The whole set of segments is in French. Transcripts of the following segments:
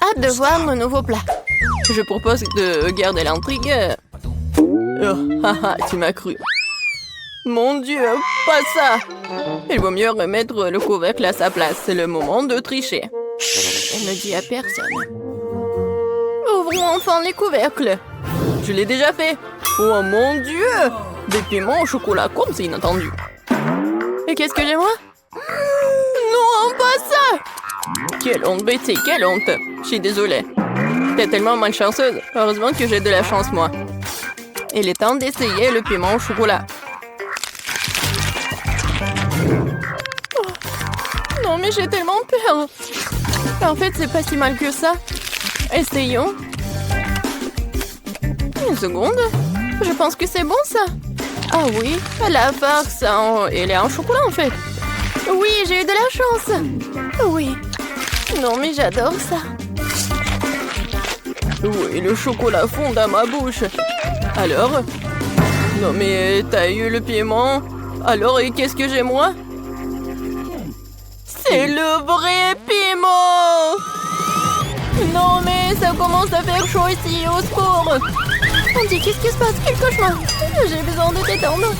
hâte de voir mon nouveau plat. Je propose de garder l'intrigue. Oh, haha, tu m'as cru. Mon Dieu, pas ça! Il vaut mieux remettre le couvercle à sa place. C'est le moment de tricher. Elle ne dit à personne. Ouvrons enfin les couvercles. Je l'ai déjà fait. Oh mon Dieu! Des piments au chocolat comme c'est inattendu. Et qu'est-ce que j'ai moi? Non, pas ça! Quelle honte, Betty, quelle honte! Je suis désolée. T'es tellement malchanceuse. Heureusement que j'ai de la chance, moi. Il est temps d'essayer le piment au chocolat. Oh. Non, mais j'ai tellement peur. En fait, c'est pas si mal que ça. Essayons. Une seconde. Je pense que c'est bon, ça. Ah oui, la farce, elle est en chocolat, en fait. Oui, j'ai eu de la chance. Oui. Non, mais j'adore ça. Oui, le chocolat fond dans ma bouche. Alors? Non, mais t'as eu le piment. Alors, et qu'est-ce que j'ai, moi? C'est le vrai piment! Non, mais ça commence à faire chaud ici, au secours! On dit, qu'est-ce qui se passe? Quel cauchemar! J'ai besoin de t'étendre.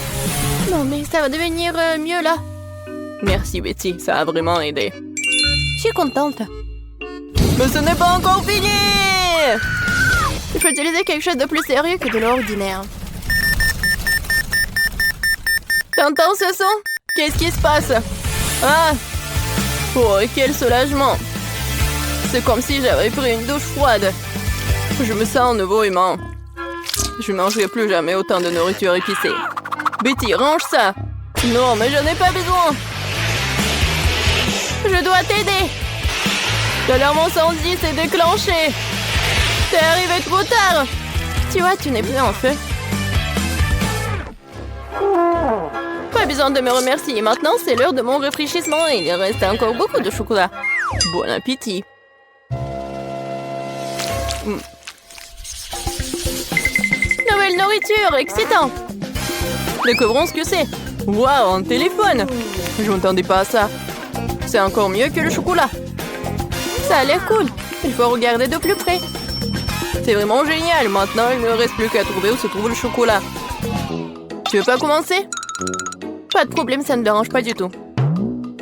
Non, mais ça va devenir mieux, là. Merci, Betty, ça a vraiment aidé. Je suis contente. Mais ce n'est pas encore fini! Il faut utiliser quelque chose de plus sérieux que de l'ordinaire. T'entends ce son? Qu'est-ce qui se passe? Ah! Oh, quel soulagement! C'est comme si j'avais pris une douche froide. Je me sens un nouveau humain. Je ne mangerai plus jamais autant de nourriture épicée. Betty, range ça! Non, mais je n'ai pas besoin! Je dois t'aider! L'alarme incendie s'est déclenchée! T'es arrivé trop tard! Tu vois, tu n'es plus en feu. Pas besoin de me remercier. Maintenant, c'est l'heure de mon rafraîchissement et il reste encore beaucoup de chocolat. Bon appétit! Nouvelle nourriture, excitant! Découvrons ce que c'est. Waouh, un téléphone! Je m'attendais pas à ça. C'est encore mieux que le chocolat. Ça a l'air cool. Il faut regarder de plus près. C'est vraiment génial. Maintenant, il ne reste plus qu'à trouver où se trouve le chocolat. Tu veux pas commencer? Pas de problème, ça ne me dérange pas du tout.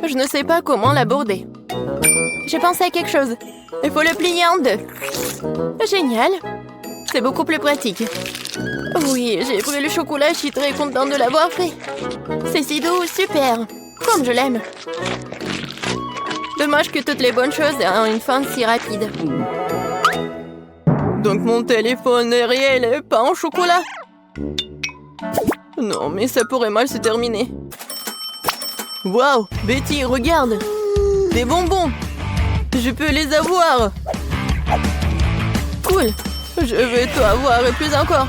Je ne sais pas comment l'aborder. J'ai pensé à quelque chose. Il faut le plier en deux. Génial. C'est beaucoup plus pratique. Oui, j'ai pris le chocolat, je suis très contente de l'avoir fait. C'est si doux, super. Comme je l'aime. Dommage que toutes les bonnes choses aient une fin si rapide. Donc mon téléphone est réel et pas en chocolat? Non, mais ça pourrait mal se terminer. Waouh, Betty, regarde. Des bonbons. Je peux les avoir. Cool. Je vais tout avoir et plus encore.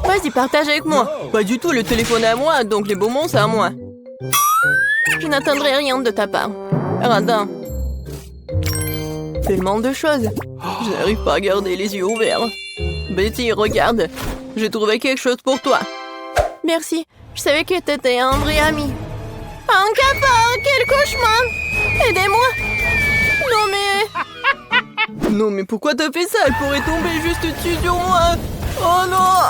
Vas-y, partage avec moi. Pas du tout, le téléphone est à moi, donc les bonbons, c'est à moi. Je n'attendrai rien de ta part. Radin. Tellement de choses. Je n'arrive pas à garder les yeux ouverts. Betty, regarde. J'ai trouvé quelque chose pour toi. Merci. Je savais que t'étais un vrai ami. Un cafard, quel cauchemar! Aidez-moi! Non mais... Non mais pourquoi t'as fait ça? Elle pourrait tomber juste dessus sur moi. Oh non!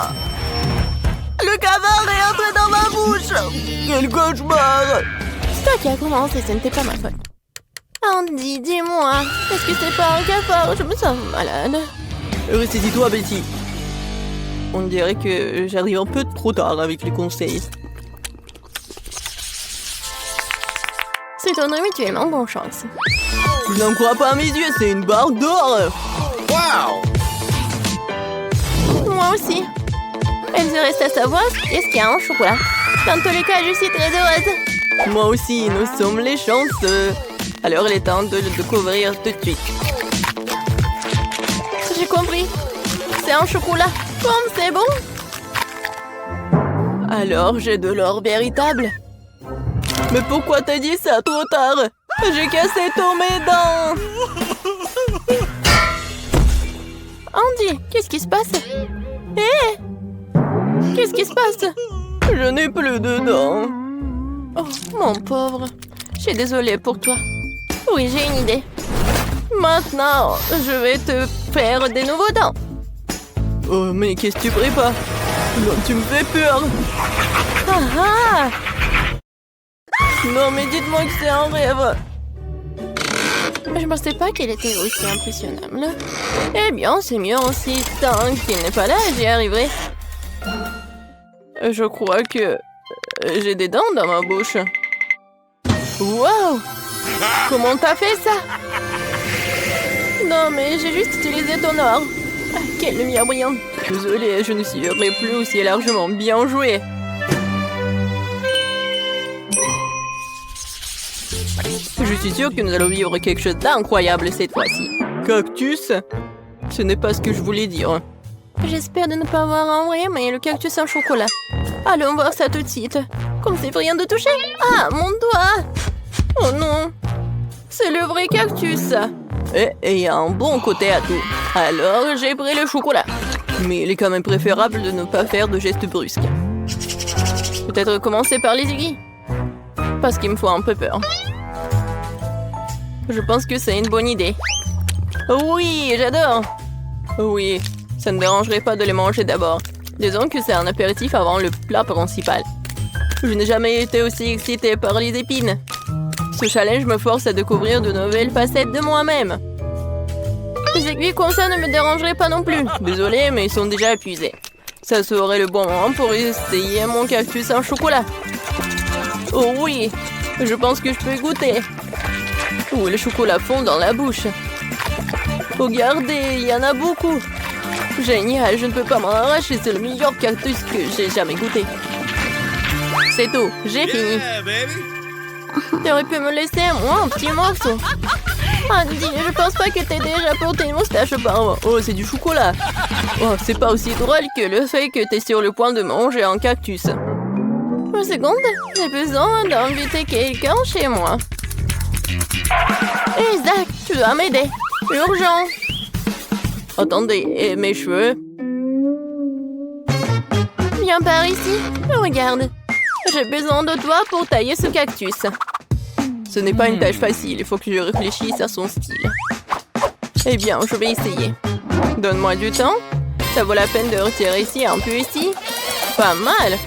Le cafard est entré dans ma bouche! Quel cauchemar! C'est toi qui as commencé, ce n'était pas ma faute. Andy, dis-moi, est-ce que c'est pas un cafard? Je me sens malade. Ressaisis-toi, Betty. On dirait que j'arrive un peu trop tard avec les conseils. C'est ton mutuellement bonne chance. Je n'en crois pas à mes yeux, c'est une barre d'or. Wow! Moi aussi. Il me reste à savoir qu'est-ce qu'il y a en chocolat. Dans tous les cas, je suis très heureuse. Moi aussi, nous sommes les chanceux. Alors, il est temps de le découvrir tout de suite. J'ai compris. C'est un chocolat. Comme c'est bon. Alors, j'ai de l'or véritable. Mais pourquoi t'as dit ça trop tard? J'ai cassé tous mes dents. Andy, qu'est-ce qui se passe? Hé! Qu'est-ce qui se passe? Je n'ai plus de dents. Oh, mon pauvre. Je suis désolée pour toi. Oui, j'ai une idée. Maintenant, je vais te faire des nouveaux dents. Oh, mais qu'est-ce que tu prépares? Non, tu me fais peur. Ah ah! Non, mais dites-moi que c'est un rêve. Je pensais pas qu'elle était aussi impressionnable. Eh bien, c'est mieux aussi. Tant qu'il n'est pas là, j'y arriverai. Je crois que j'ai des dents dans ma bouche. Wow! Comment t'as fait ça? Non, mais j'ai juste utilisé ton or. Ah, quelle lumière brillante. Désolée, je ne suivrai plus aussi largement. Bien joué. Je suis sûre que nous allons vivre quelque chose d'incroyable cette fois-ci. Cactus? Ce n'est pas ce que je voulais dire. J'espère de ne pas avoir en vrai, mais le cactus en chocolat. Allons voir ça tout de suite. Comme c'est rien de toucher. Ah, mon doigt! Oh non! C'est le vrai cactus. Et il y a un bon côté à tout. Alors, j'ai pris le chocolat. Mais il est quand même préférable de ne pas faire de gestes brusques. Peut-être commencer par les aiguilles. Parce qu'il me faut un peu peur. Je pense que c'est une bonne idée. Oui, j'adore. Oui, ça ne dérangerait pas de les manger d'abord. Disons que c'est un apéritif avant le plat principal. Je n'ai jamais été aussi excitée par les épines. Ce challenge me force à découvrir de nouvelles facettes de moi-même. Les aiguilles comme ça ne me dérangeraient pas non plus. Désolée, mais ils sont déjà épuisés. Ça serait le bon moment pour essayer mon cactus en chocolat. Oh oui, je pense que je peux goûter. Oh, le chocolat fond dans la bouche. Regardez, il y en a beaucoup. Génial, je ne peux pas m'en arracher. C'est le meilleur cactus que j'ai jamais goûté. C'est tout, j'ai fini. Tu aurais pu me laisser, moi, un petit morceau. Andy, je pense pas que t'aies déjà porté une moustache auparavant. Oh, c'est du chocolat. Oh, c'est pas aussi drôle que le fait que t'es sur le point de manger un cactus. Une seconde, j'ai besoin d'inviter quelqu'un chez moi. Isaac, tu dois m'aider. Urgent. Attendez, et mes cheveux? Viens par ici. Regarde. J'ai besoin de toi pour tailler ce cactus. Ce n'est pas une tâche facile. Il faut que je réfléchisse à son style. Eh bien, je vais essayer. Donne-moi du temps. Ça vaut la peine de retirer ici, un peu ici. Pas mal.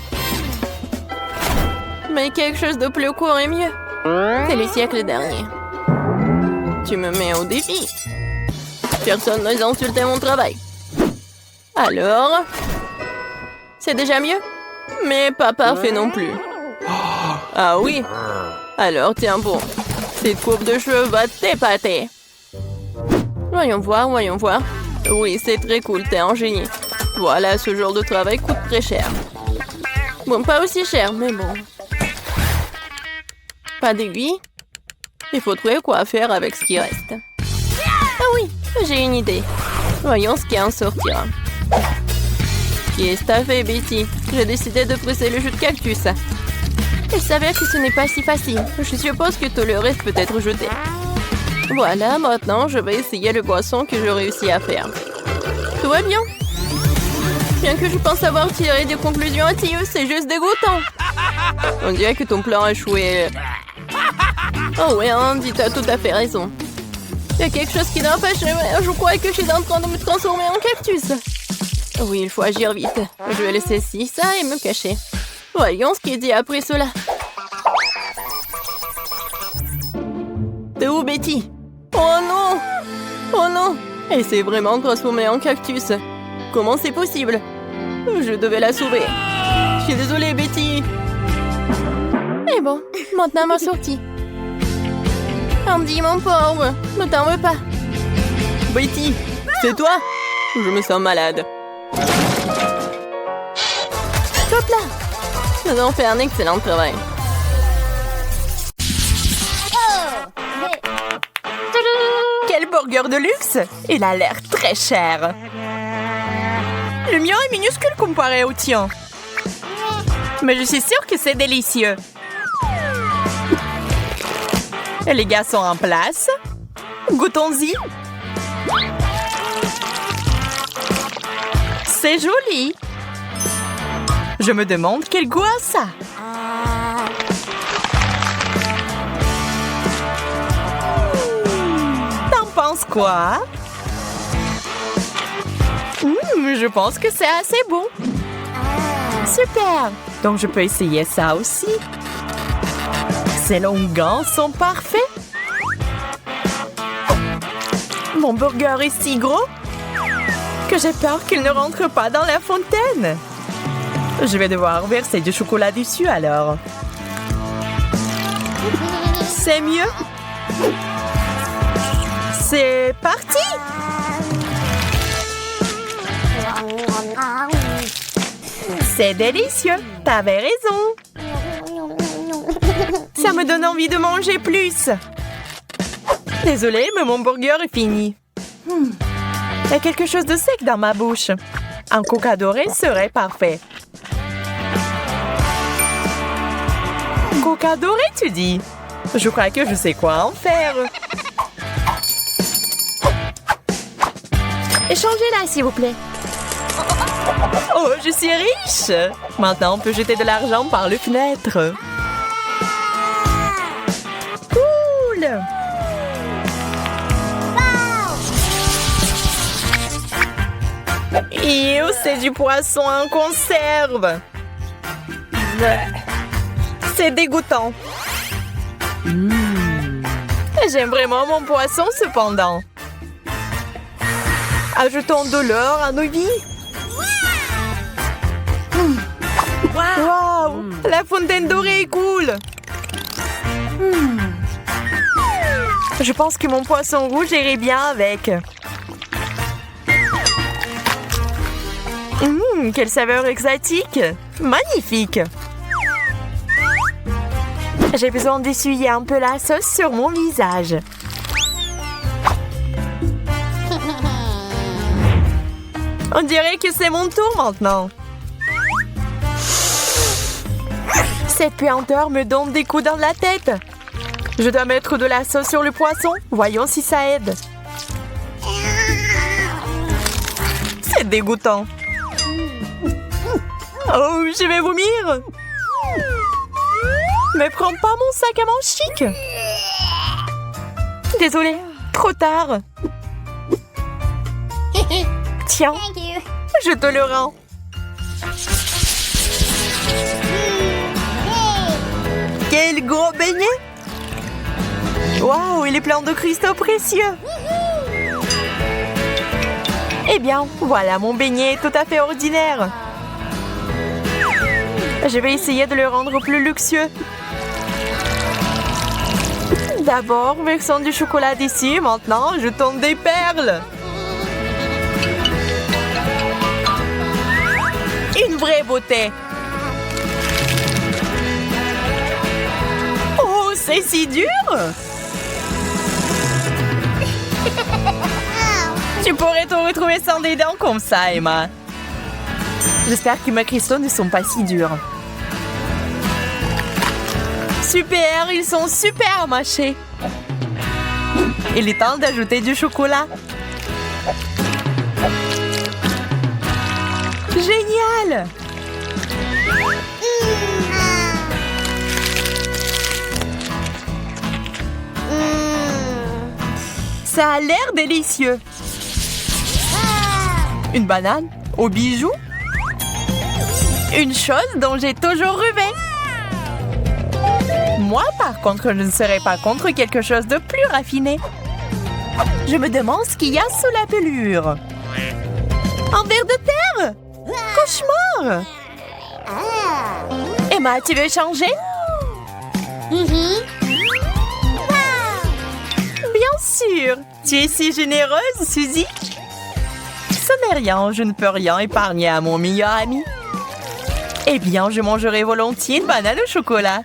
Mais quelque chose de plus court est mieux. C'est le siècle dernier. Tu me mets au défi. Personne n'a insulté mon travail. Alors? C'est déjà mieux? Mais pas parfait non plus. Ah oui? Alors tiens bon. Cette coupe de cheveux va t'épater. Voyons voir, voyons voir. Oui, c'est très cool, t'es un génie. Voilà, ce genre de travail coûte très cher. Bon, pas aussi cher, mais bon. Pas d'aiguille? Il faut trouver quoi faire avec ce qui reste. Ah oui, j'ai une idée. Voyons ce qui en sortira. Qu'est-ce que t'as fait, Betty? J'ai décidé de presser le jus de cactus. Il s'avère que ce n'est pas si facile. Je suppose que tout le reste peut être jeté. Voilà, maintenant, je vais essayer le boisson que je réussis à faire. Tout va bien. Bien que je pense avoir tiré des conclusions hâtives, c'est juste dégoûtant. On dirait que ton plan a échoué. Oh oui, Andy, tu as tout à fait raison. Il y a quelque chose qui n'empêche. Je crois que je suis en train de me transformer en cactus. Oui, il faut agir vite. Je vais laisser ci, ça et me cacher. Voyons ce qu'il dit après cela. T'es où, Betty? Oh non! Oh non! Elle s'est vraiment transformée en cactus. Comment c'est possible? Je devais la sauver. Je suis désolée, Betty. Et bon, maintenant ma sortie. Andy, mon pauvre, ne t'en veux pas. Betty, c'est toi? Je me sens malade. Hop là! Nous avons fait un excellent travail. Quel burger de luxe! Il a l'air très cher. Le mien est minuscule comparé au tien. Mais je suis sûre que c'est délicieux. Et les gars sont en place. Goûtons-y. C'est joli. Je me demande quel goût a ça. T'en penses quoi? Je pense que c'est assez bon. Super! Donc, je peux essayer ça aussi. Ces longs gants sont parfaits. Mon burger est si gros que j'ai peur qu'il ne rentre pas dans la fontaine. Je vais devoir verser du chocolat dessus alors. C'est mieux. C'est parti! C'est délicieux. T'avais raison. Ça me donne envie de manger plus. Désolée, mais mon burger est fini. Il y a quelque chose de sec dans ma bouche. Un coca doré serait parfait. Coca doré, tu dis? Je crois que je sais quoi en faire. Échangez-la, s'il vous plaît. Oh, je suis riche! Maintenant, on peut jeter de l'argent par les fenêtres. Cool! Ew, c'est du poisson en conserve. C'est dégoûtant. J'aime vraiment mon poisson cependant. Ajoutons de l'or à nos vies. Wow! La fontaine dorée est cool. Je pense que mon poisson rouge irait bien avec. Quelle saveur exotique! Magnifique! J'ai besoin d'essuyer un peu la sauce sur mon visage. On dirait que c'est mon tour maintenant. Cette puanteur me donne des coups dans la tête. Je dois mettre de la sauce sur le poisson. Voyons si ça aide. C'est dégoûtant. Oh, je vais vomir. Mais prends pas mon sac à main chic. Désolée, trop tard. Tiens, je te le rends. Quel gros beignet! Waouh, il est plein de cristaux précieux. Eh bien, voilà, mon beignet est tout à fait ordinaire. Je vais essayer de le rendre plus luxueux. D'abord, versons du chocolat dessus. Maintenant, ajoutons des perles. Une vraie beauté. Oh, c'est si dur. Tu pourrais te retrouver sans des dents comme ça, Emma. J'espère que mes cristaux ne sont pas si durs. Super, ils sont super mâchés. Il est temps d'ajouter du chocolat. Génial! Ça a l'air délicieux. Une banane aux bijoux? Une chose dont j'ai toujours rêvé. Moi, par contre, je ne serais pas contre quelque chose de plus raffiné. Je me demande ce qu'il y a sous la pelure. Un ver de terre? Cauchemar! Emma, tu veux changer? Bien sûr! Tu es si généreuse, Suzy! Ce n'est rien, je ne peux rien épargner à mon meilleur ami. Eh bien, je mangerai volontiers une banane au chocolat.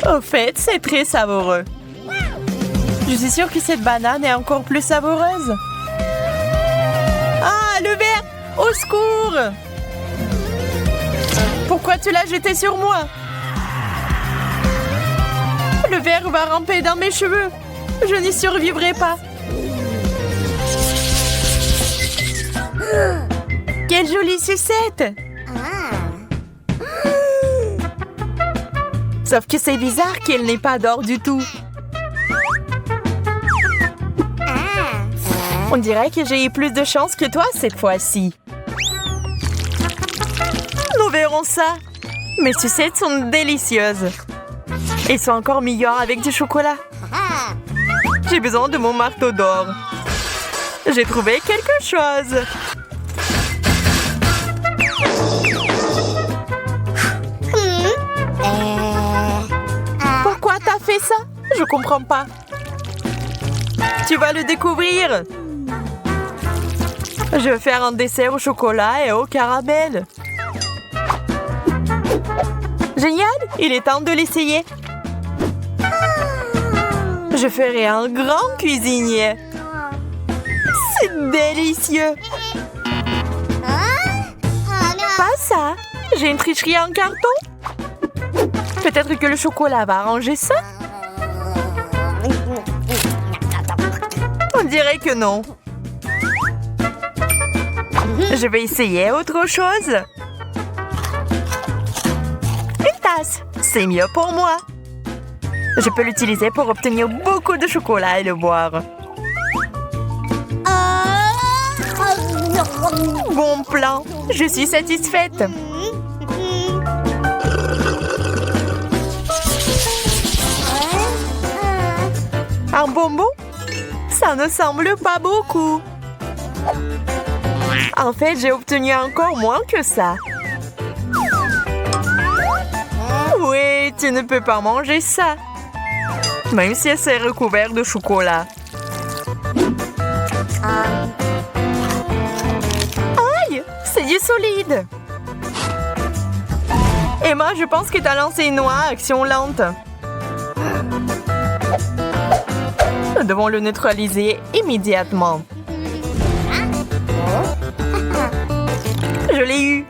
Au fait, c'est très savoureux. Je suis sûre que cette banane est encore plus savoureuse. Ah, le verre! Au secours! Pourquoi tu l'as jeté sur moi? Le verre va ramper dans mes cheveux. Je n'y survivrai pas. Quelle jolie sucette! Sauf que c'est bizarre qu'elle n'ait pas d'or du tout. On dirait que j'ai eu plus de chance que toi cette fois-ci. Nous verrons ça. Mes sucettes sont délicieuses. Elles sont encore meilleures avec du chocolat. J'ai besoin de mon marteau d'or. J'ai trouvé quelque chose. Pourquoi t'as fait ça? Je comprends pas. Tu vas le découvrir. Je vais faire un dessert au chocolat et au caramel. Génial! Il est temps de l'essayer. Je ferai un grand cuisinier. C'est délicieux. Pas ça. J'ai une tricherie en carton. Peut-être que le chocolat va arranger ça. On dirait que non. Je vais essayer autre chose. Une tasse, c'est mieux pour moi. Je peux l'utiliser pour obtenir beaucoup de chocolat et le boire. Bon plan, je suis satisfaite. Un bonbon? Ça ne semble pas beaucoup. En fait, j'ai obtenu encore moins que ça. Oui, tu ne peux pas manger ça. Même si c'est recouvert de chocolat. Aïe, c'est du solide. Emma, je pense que t'as lancé une noix à action lente. Nous devons le neutraliser immédiatement. Je l'ai eu.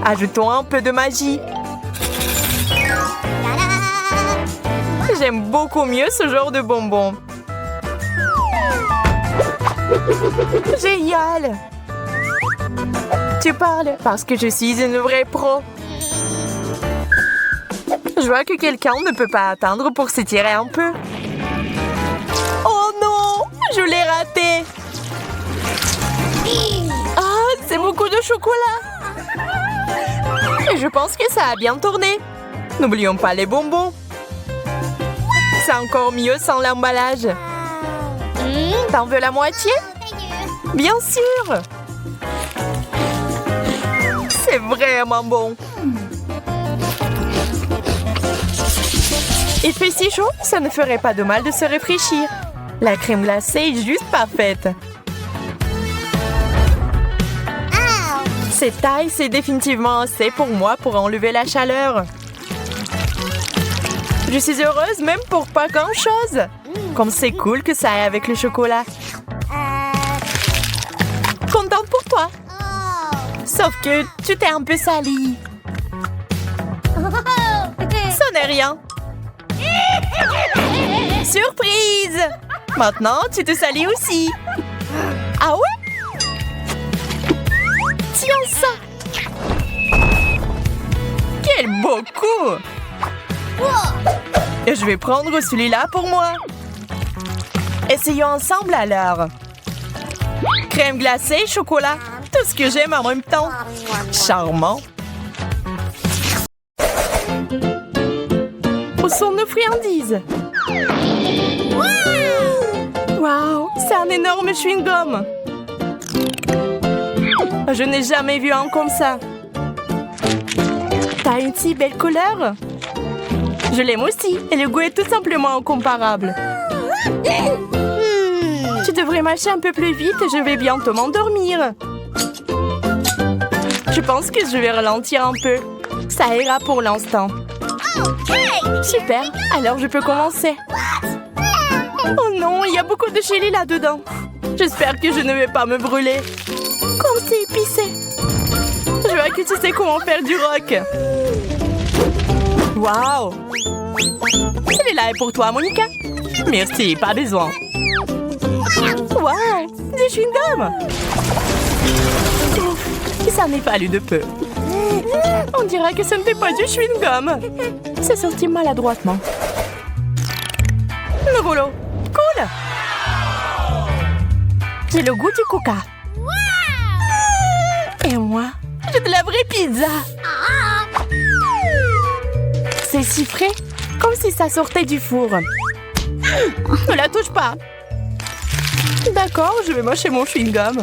Ajoutons un peu de magie. J'aime beaucoup mieux ce genre de bonbons. Génial! Tu parles parce que je suis une vraie pro. Je vois que quelqu'un ne peut pas attendre pour s'étirer un peu. Oh non! Je l'ai raté! Ah, c'est beaucoup de chocolat! Et je pense que ça a bien tourné. N'oublions pas les bonbons. C'est encore mieux sans l'emballage. T'en veux la moitié? Bien sûr! C'est vraiment bon. Il fait si chaud, ça ne ferait pas de mal de se rafraîchir. La crème glacée est juste parfaite. Cette taille, c'est définitivement assez pour moi pour enlever la chaleur. Je suis heureuse même pour pas grand-chose. Comme c'est cool que ça aille avec le chocolat. Contente pour toi. Sauf que tu t'es un peu salie. Ça n'est rien. Surprise! Maintenant, tu te salis aussi. Ah ouais? Tiens ça! Quel beau coup! Et je vais prendre celui-là pour moi. Essayons ensemble alors. Crème glacée, chocolat. Tout ce que j'aime en même temps. Charmant. Où sont nos friandises? Waouh, c'est un énorme chewing-gum. Je n'ai jamais vu un comme ça. T'as une si belle couleur. Je l'aime aussi et le goût est tout simplement incomparable. Tu devrais mâcher un peu plus vite et je vais bientôt m'endormir. Je pense que je vais ralentir un peu. Ça ira pour l'instant. Super, alors je peux commencer. Oh non, il y a beaucoup de chili là-dedans. J'espère que je ne vais pas me brûler. Comme c'est épicé. Je vois que tu sais comment faire du rock. Waouh! Celui-là est pour toi, Monica. Merci, pas besoin. Waouh! Du chewing-gum! Ça n'est pas lu de peu. On dirait que ce ne fait pas du chewing-gum. C'est sorti maladroitement. Le rouleau. Cool! J'ai le goût du coca. Et moi, j'ai de la vraie pizza. C'est si frais, comme si ça sortait du four. Ne la touche pas. D'accord, je vais mâcher mon chewing-gum.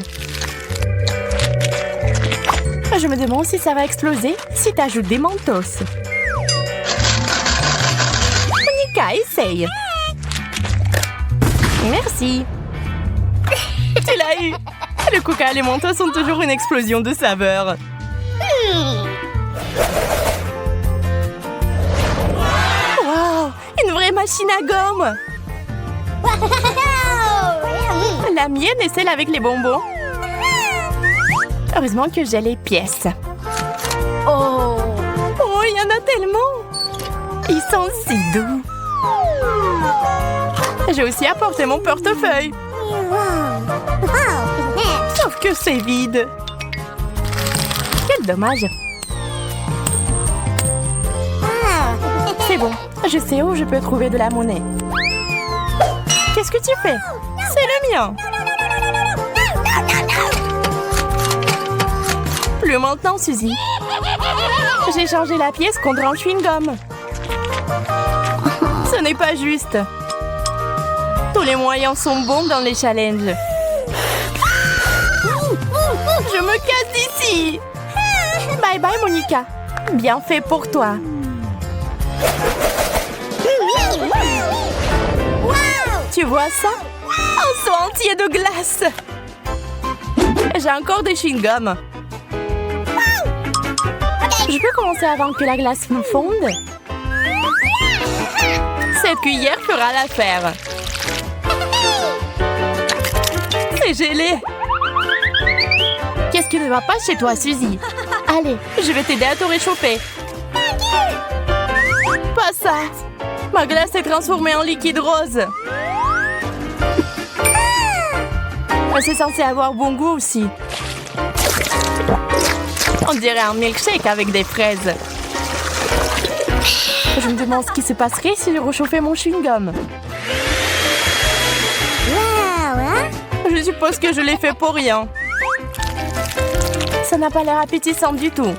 Je me demande si ça va exploser si t'ajoutes des mentos. Monica, essaye. Merci. Tu l'as eu. Le coca et les mentos sont toujours une explosion de saveur. Wow, une vraie machine à gomme. La mienne est celle avec les bonbons. Heureusement que j'ai les pièces. Oh, il y en a tellement. Ils sont si doux. J'ai aussi apporté mon portefeuille. Sauf que c'est vide. Quel dommage. C'est bon, je sais où je peux trouver de la monnaie. Qu'est-ce que tu fais? C'est le mien. Plus maintenant, Suzy. J'ai changé la pièce contre un chewing-gum. Ce n'est pas juste. Tous les moyens sont bons dans les challenges. Je me casse d'ici. Bye bye, Monica. Bien fait pour toi. Tu vois ça? Un seau entier de glace. J'ai encore des chewing-gums. Je peux commencer avant que la glace me fonde? Cette cuillère fera l'affaire. C'est gelé. Qu'est-ce qui ne va pas chez toi, Suzy? Allez, je vais t'aider à te réchauffer. Pas ça. Ma glace est transformée en liquide rose. C'est censé avoir bon goût aussi. On dirait un milkshake avec des fraises. Je me demande ce qui se passerait si je réchauffais mon chewing-gum. Je suppose que je l'ai fait pour rien. Ça n'a pas l'air appétissant du tout.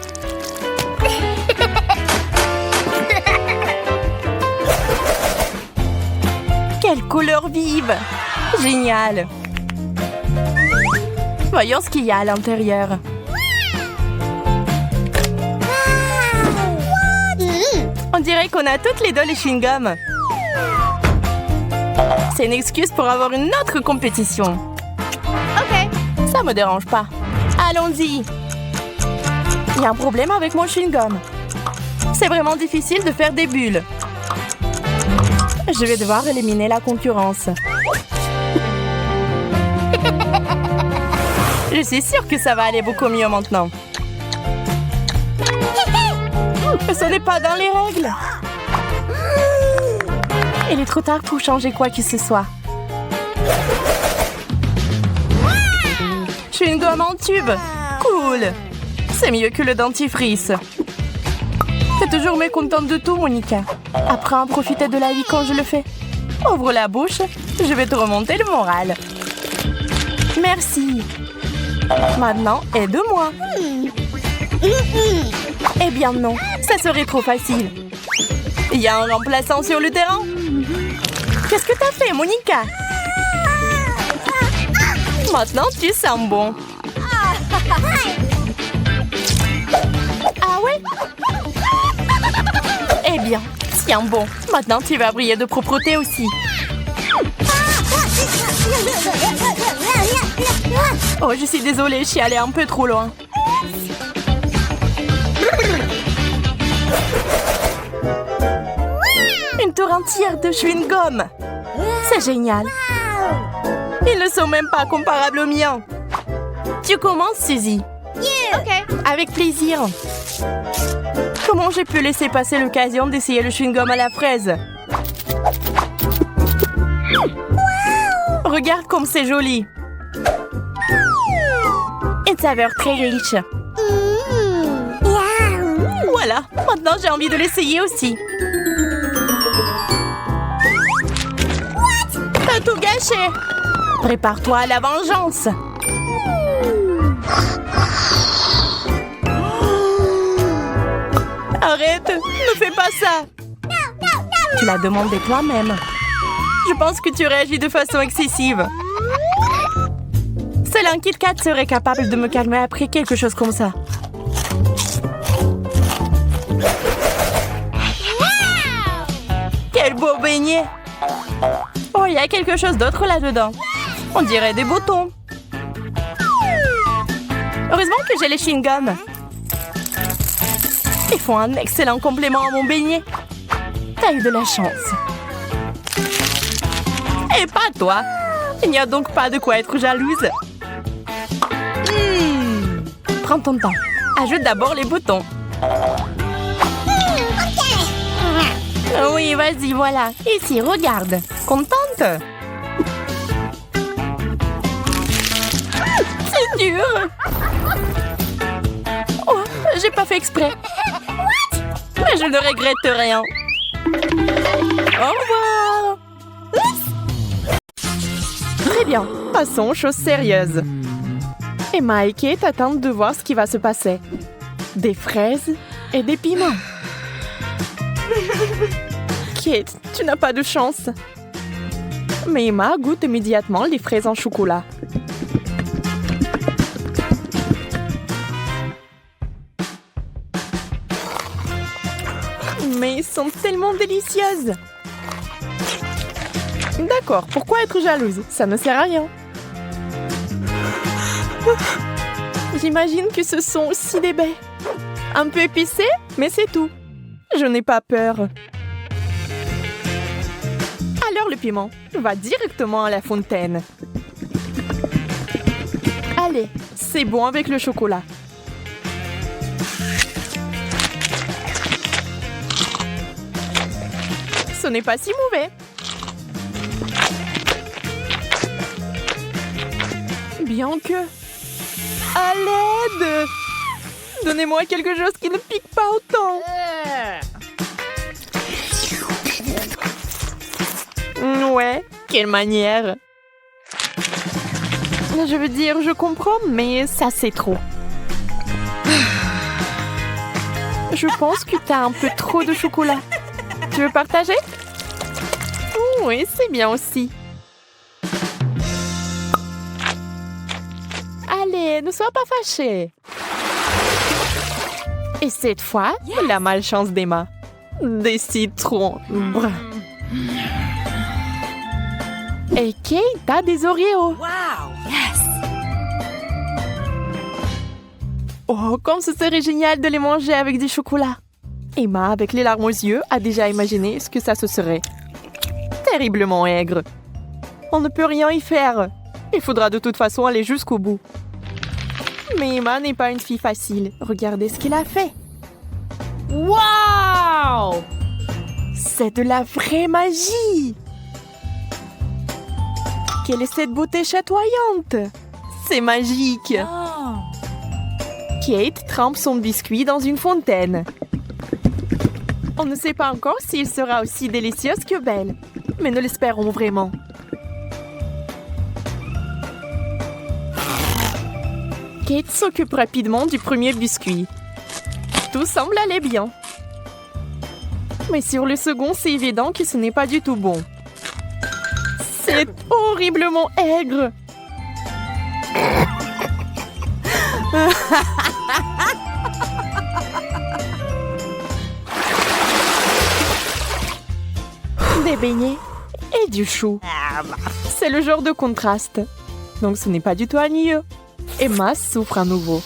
Quelle couleur vive! Génial! Voyons ce qu'il y a à l'intérieur. On dirait qu'on a toutes les deux les chewing-gums. C'est une excuse pour avoir une autre compétition. Ok, ça me dérange pas. Allons-y. Il y a un problème avec mon chewing-gum. C'est vraiment difficile de faire des bulles. Je vais devoir éliminer la concurrence. Je suis sûre que ça va aller beaucoup mieux maintenant. Ce n'est pas dans les règles. Il est trop tard pour changer quoi que ce soit. Je suis une gomme en tube. Cool. C'est mieux que le dentifrice. T'es toujours mécontente de tout, Monica. Apprends à profiter de la vie quand je le fais. Ouvre la bouche. Je vais te remonter le moral. Merci. Maintenant, aide-moi. Eh bien non, ça serait trop facile. Il y a un remplaçant sur le terrain. Qu'est-ce que t'as fait, Monica? Maintenant, tu sens bon. Ah ouais? Eh bien, tiens bon. Maintenant, tu vas briller de propreté aussi. Oh, je suis désolée, je suis allée un peu trop loin. Une tour entière de chewing-gum. C'est génial. Ils ne sont même pas comparables aux miens. Tu commences, Suzy? Ok. Avec plaisir. Comment j'ai pu laisser passer l'occasion d'essayer le chewing-gum à la fraise? Regarde comme c'est joli. Une saveur très riche. Voilà, maintenant j'ai envie de l'essayer aussi. T'as tout gâché. Prépare-toi à la vengeance. Arrête, ne fais pas ça. Tu l'as demandé toi-même. Je pense que tu réagis de façon excessive. Seul un Kit Kat serait capable de me calmer après quelque chose comme ça. Quel beau beignet! Oh, il y a quelque chose d'autre là-dedans. On dirait des boutons. Heureusement que j'ai les chewing-gums. Ils font un excellent complément à mon beignet. T'as eu de la chance. Et pas toi. Il n'y a donc pas de quoi être jalouse. Prends ton temps. Ajoute d'abord les boutons. Oui, vas-y, voilà. Ici, regarde. Contente? C'est dur. Oh, j'ai pas fait exprès. Mais je ne regrette rien. Au revoir. Très bien. Passons aux choses sérieuses. Emma et Kate attendent de voir ce qui va se passer. Des fraises et des piments. Kate, tu n'as pas de chance. Mais Emma goûte immédiatement les fraises en chocolat. Mais elles sont tellement délicieuses. D'accord, pourquoi être jalouse? Ça ne sert à rien. J'imagine que ce sont aussi des baies. Un peu épicées, mais c'est tout. Je n'ai pas peur. Alors le piment va directement à la fontaine. Allez, c'est bon avec le chocolat. Ce n'est pas si mauvais. Bien que... À l'aide! Donnez-moi quelque chose qui ne pique pas autant. Ouais, quelle manière. Je veux dire, je comprends, mais ça c'est trop. Je pense que t'as un peu trop de chocolat. Tu veux partager? Oui, c'est bien aussi. Allez, ne sois pas fâchée. Et cette fois, la malchance d'Emma. Des citrons. Brr. Et Kate a des Oreos. Wow! Yes! Oh, comme ce serait génial de les manger avec du chocolat. Emma, avec les larmes aux yeux, a déjà imaginé ce que ça se serait. Terriblement aigre. On ne peut rien y faire. Il faudra de toute façon aller jusqu'au bout. Mais Emma n'est pas une fille facile. Regardez ce qu'il a fait. Wow! C'est de la vraie magie! Quelle est cette beauté chatoyante? C'est magique! Oh. Kate trempe son biscuit dans une fontaine. On ne sait pas encore s'il sera aussi délicieux que belle, mais nous l'espérons vraiment. Kate s'occupe rapidement du premier biscuit. Tout semble aller bien. Mais sur le second, c'est évident que ce n'est pas du tout bon. C'est horriblement aigre. Des beignets et du chou. C'est le genre de contraste. Donc ce n'est pas du tout ennuyeux. Emma souffre à nouveau.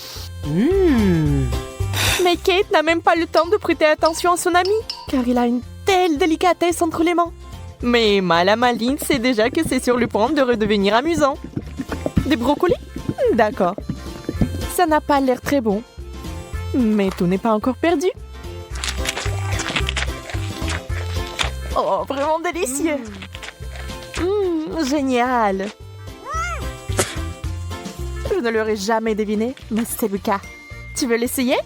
Mais Kate n'a même pas le temps de prêter attention à son ami, car il a une telle délicatesse entre les mains. Mais Emma, la maligne, sait déjà que c'est sur le point de redevenir amusant. Des brocolis? D'accord. Ça n'a pas l'air très bon. Mais tout n'est pas encore perdu. Oh, vraiment délicieux. Génial. Je ne l'aurais jamais deviné, mais c'est le cas. Tu veux l'essayer?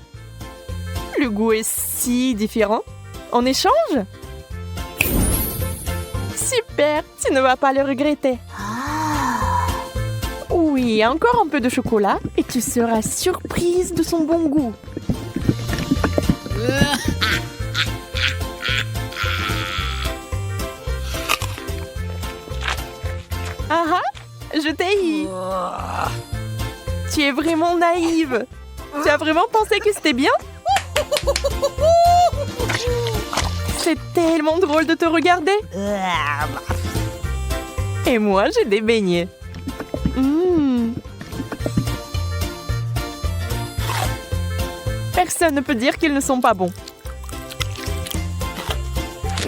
Le goût est si différent. En échange? Super, tu ne vas pas le regretter. Oui, encore un peu de chocolat et tu seras surprise de son bon goût. Ah ah, je t'ai eu. Tu es vraiment naïve. Tu as vraiment pensé que c'était bien? C'est tellement drôle de te regarder. Et moi, j'ai des beignets. Personne ne peut dire qu'ils ne sont pas bons.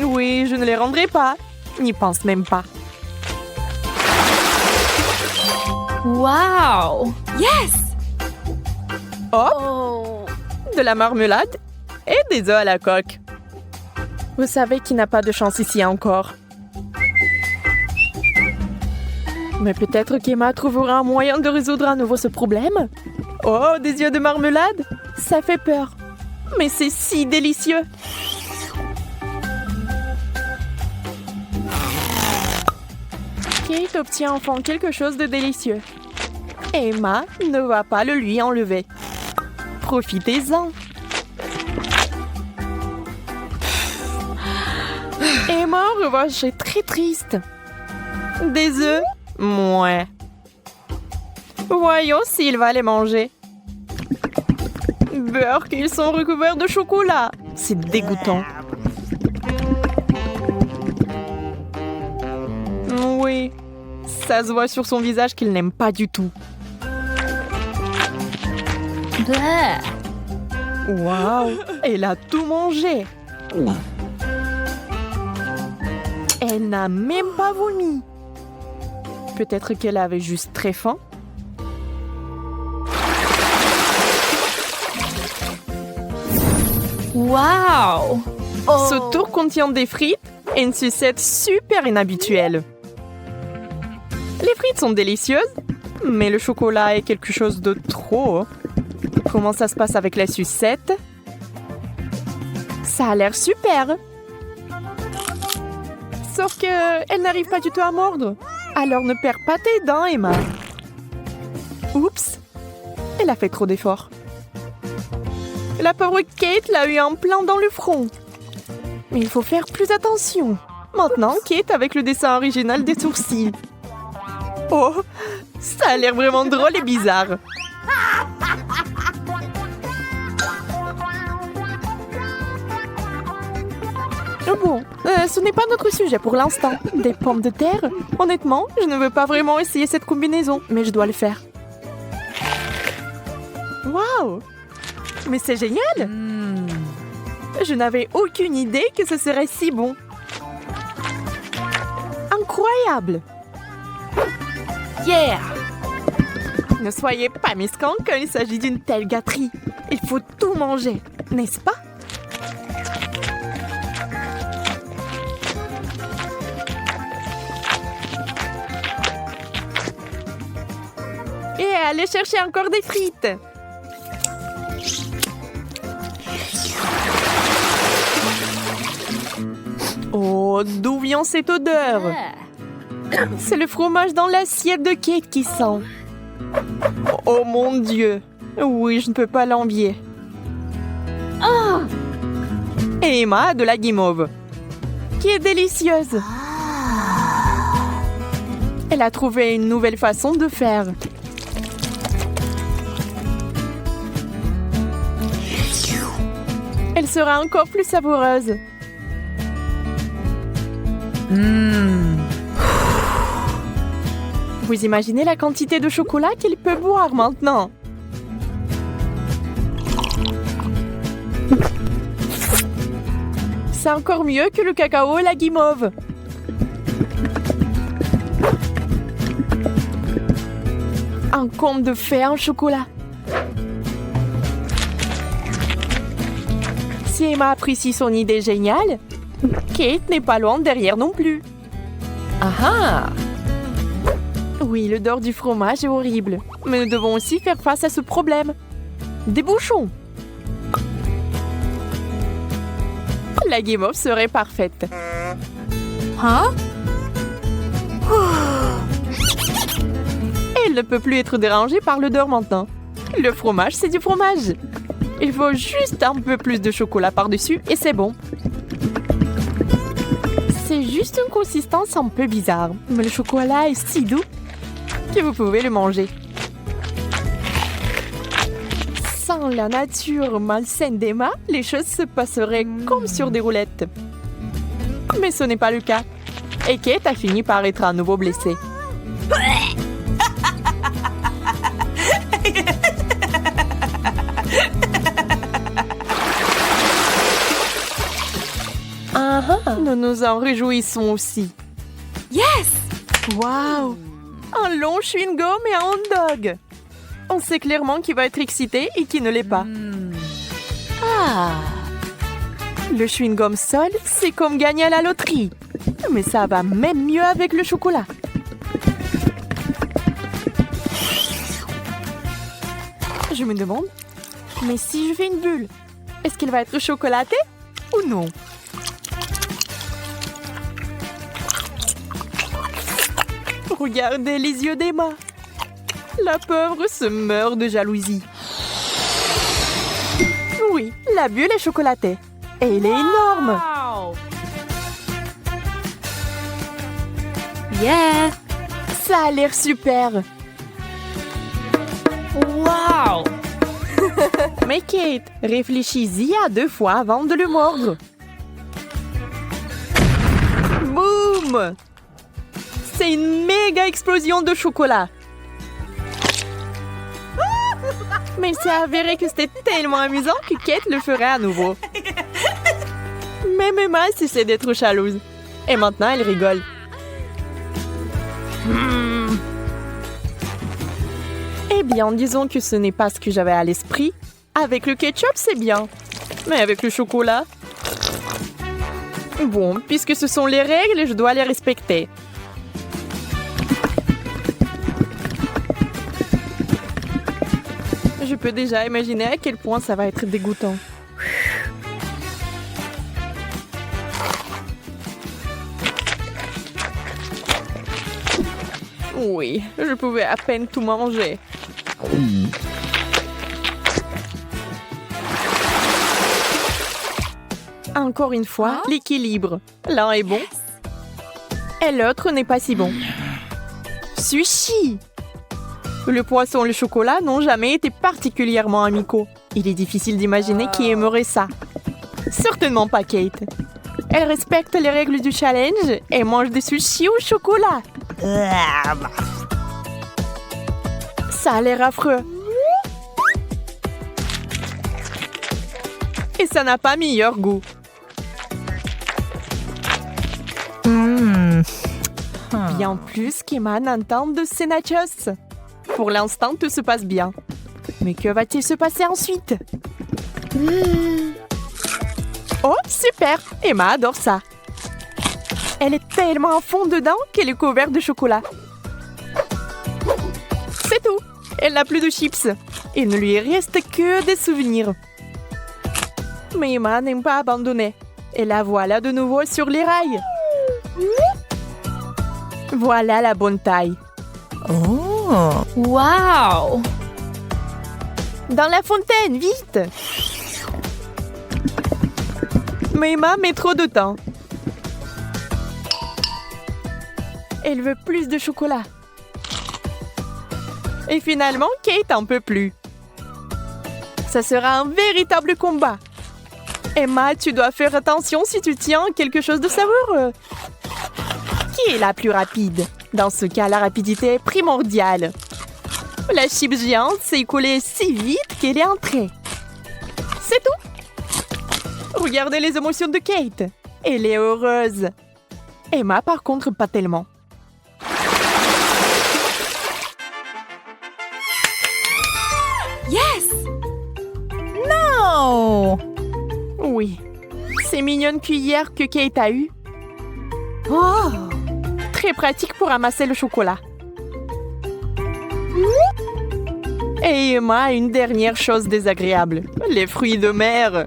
Oui, je ne les rendrai pas. N'y pense même pas. Wow! Yes! Hop! De la marmelade et des œufs à la coque. Vous savez qui n'a pas de chance ici encore. Mais peut-être qu'Emma trouvera un moyen de résoudre à nouveau ce problème. Oh, des yeux de marmelade? Ça fait peur. Mais c'est si délicieux. Kate obtient enfin quelque chose de délicieux. Emma ne va pas le lui enlever. Profitez-en. Emma, en revanche, est très triste. Des œufs? Mouais. Voyons s'il va les manger. Beurre qu'ils sont recouverts de chocolat. C'est dégoûtant. Oui, ça se voit sur son visage qu'il n'aime pas du tout. Waouh, elle a tout mangé. Elle n'a même pas vomi. Peut-être qu'elle avait juste très faim. Wow! Ce tour contient des frites et une sucette super inhabituelle. Les frites sont délicieuses, mais le chocolat est quelque chose de trop. Comment ça se passe avec la sucette? Ça a l'air super. Sauf que elle n'arrive pas du tout à mordre. Alors ne perds pas tes dents, Emma. Oups, elle a fait trop d'efforts. La pauvre Kate l'a eu en plein dans le front. Mais il faut faire plus attention. Maintenant, Kate avec le dessin original des sourcils. Oh, ça a l'air vraiment drôle et bizarre. Bon, ce n'est pas notre sujet pour l'instant. Des pommes de terre? Honnêtement, je ne veux pas vraiment essayer cette combinaison, mais je dois le faire. Waouh! Mais c'est génial! Je n'avais aucune idée que ce serait si bon. Incroyable! Yeah! Ne soyez pas mesquins quand il s'agit d'une telle gâterie. Il faut tout manger, n'est-ce pas? Et allez chercher encore des frites. Oh, d'où vient cette odeur? C'est le fromage dans l'assiette de Kate qui sent. Oh mon Dieu. Oui, je ne peux pas l'envier. Et Emma a de la guimauve, qui est délicieuse. Elle a trouvé une nouvelle façon de faire. Elle sera encore plus savoureuse. Vous imaginez la quantité de chocolat qu'il peut boire maintenant? C'est encore mieux que le cacao et la guimauve. Un conte de fées en chocolat. Si Emma apprécie son idée géniale, Kate n'est pas loin derrière non plus. Ah ah! Oui, l'odeur du fromage est horrible, mais nous devons aussi faire face à ce problème. Des bouchons! La guimauve serait parfaite. Hein? Elle ne peut plus être dérangée par l'odeur maintenant. Le fromage, c'est du fromage. Il faut juste un peu plus de chocolat par-dessus et c'est bon. C'est juste une consistance un peu bizarre, mais le chocolat est si doux que vous pouvez le manger. Sans la nature malsaine d'Emma, les choses se passeraient comme sur des roulettes. Mais ce n'est pas le cas. Et Kate a fini par être à nouveau blessée. Nous nous en réjouissons aussi. Yes! Wow! Un long chewing-gum et un hot dog. On sait clairement qui va être excité et qui ne l'est pas. Le chewing-gum seul, c'est comme gagner à la loterie. Mais ça va même mieux avec le chocolat. Je me demande, mais si je fais une bulle, est-ce qu'elle va être chocolatée ou non? Regardez les yeux d'Emma. La pauvre se meurt de jalousie. Oui, la bulle est chocolatée. Et elle est énorme. Yeah! Ça a l'air super. Wow! Mais Kate, réfléchis-y à 2 fois avant de le mordre. Boum! C'est une méga explosion de chocolat. Mais il s'est avéré que c'était tellement amusant que Kate le ferait à nouveau. Même Emma cessait d'être jalouse. Et maintenant, elle rigole. Eh bien, disons que ce n'est pas ce que j'avais à l'esprit. Avec le ketchup, c'est bien. Mais avec le chocolat... Bon, puisque ce sont les règles, je dois les respecter. Je peux déjà imaginer à quel point ça va être dégoûtant. Oui, je pouvais à peine tout manger. Encore une fois, l'équilibre. L'un est bon et l'autre n'est pas si bon. Sushi! Le poisson et le chocolat n'ont jamais été particulièrement amicaux. Il est difficile d'imaginer qui aimerait ça. Certainement pas Kate. Elle respecte les règles du challenge et mange des sushis au chocolat. Ça a l'air affreux. Et ça n'a pas meilleur goût. Bien plus qu'Emma n'entend de ces nachos. Pour l'instant, tout se passe bien. Mais que va-t-il se passer ensuite? Oh, super! Emma adore ça. Elle est tellement à fond dedans qu'elle est couverte de chocolat. C'est tout. Elle n'a plus de chips. Il ne lui reste que des souvenirs. Mais Emma n'aime pas abandonner. Et la voilà de nouveau sur les rails. Voilà la bonne taille. Oh! Wow! Dans la fontaine, vite! Mais Emma met trop de temps. Elle veut plus de chocolat. Et finalement, Kate en peut plus. Ça sera un véritable combat. Emma, tu dois faire attention si tu tiens quelque chose de savoureux. Qui est la plus rapide? Dans ce cas, la rapidité est primordiale. La chips géante s'est écoulée si vite qu'elle est entrée. C'est tout. Regardez les émotions de Kate. Elle est heureuse. Emma, par contre, pas tellement. Yes! Non! Oui. Ces mignonnes cuillères que Kate a eues. Oh! Très pratique pour amasser le chocolat. Et Emma a une dernière chose désagréable. Les fruits de mer.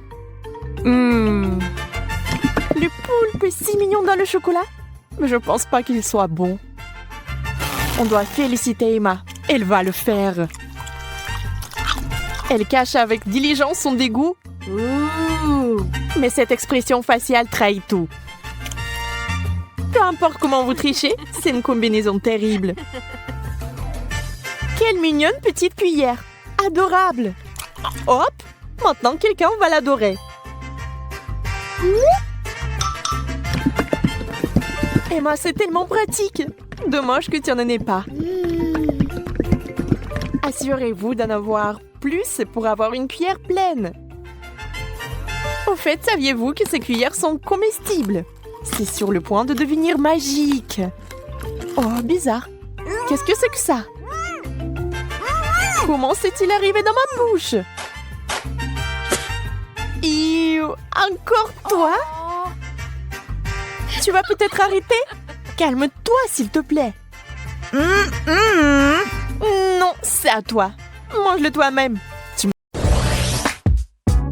Le poulpe est si mignon dans le chocolat. Mais je pense pas qu'il soit bon. On doit féliciter Emma. Elle va le faire. Elle cache avec diligence son dégoût. Mais cette expression faciale trahit tout. Peu importe comment vous trichez, c'est une combinaison terrible. Quelle mignonne petite cuillère. Adorable. Hop, maintenant quelqu'un va l'adorer. Emma, c'est tellement pratique. Dommage que tu n'en aies pas. Assurez-vous d'en avoir plus pour avoir une cuillère pleine. Au fait, saviez-vous que ces cuillères sont comestibles? C'est sur le point de devenir magique. Oh, bizarre. Qu'est-ce que c'est que ça? Comment s'est-il arrivé dans ma bouche? Encore toi? Tu vas peut-être arrêter? Calme-toi, s'il te plaît. Non, c'est à toi. Mange-le toi-même.